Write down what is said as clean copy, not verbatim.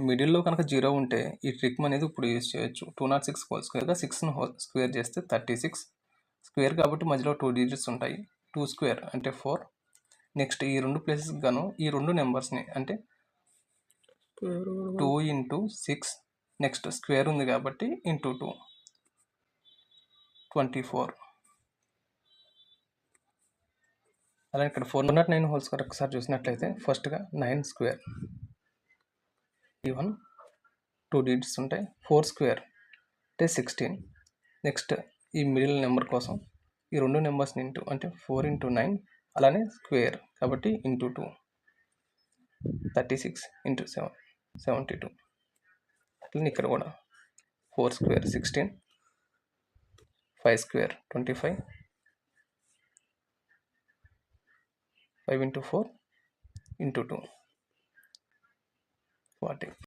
మిడిల్లో కనుక 0 ఉంటే ఈ ట్రిక్ అనేది ఇప్పుడు యూజ్ చేయొచ్చు. 206 హోల్ స్క్వేర్గా 6ను స్క్వేర్ చేస్తే 36 స్క్వేర్ కాబట్టి మధ్యలో 2 డిజిట్స్ ఉంటాయి. 2 స్క్వేర్ అంటే 4. నెక్స్ట్ ఈ 2 ప్లేసెస్ గాను ఈ 2 నెంబర్స్ని అంటే 2 ఇంటూ 6 నెక్స్ట్ స్క్వేర్ ఉంది కాబట్టి ఇంటూ 2 24. అలా ఇక్కడ 409 హోల్ స్క్వేర్ ఒకసారి చూసినట్లయితే ఫస్ట్గా 9 స్క్వేర్ ఈవెన్ 2 డిజిట్స్ ఉంటాయి. 4 స్క్వేర్ అంటే 16. నెక్స్ట్ ఈ మిడిల్ నెంబర్ కోసం ఈ 2 నెంబర్స్ని ఇంటూ అంటే 4 ఇంటూ 9 అలానే స్క్వేర్ కాబట్టి ఇంటూ 2 36 ఇంటూ 7 72. అట్లనే ఇక్కడ కూడా 4 స్క్వేర్ 16, 5 స్క్వేర్ 25, 5 ఇంటూ 4 ఇంటూ 2 40.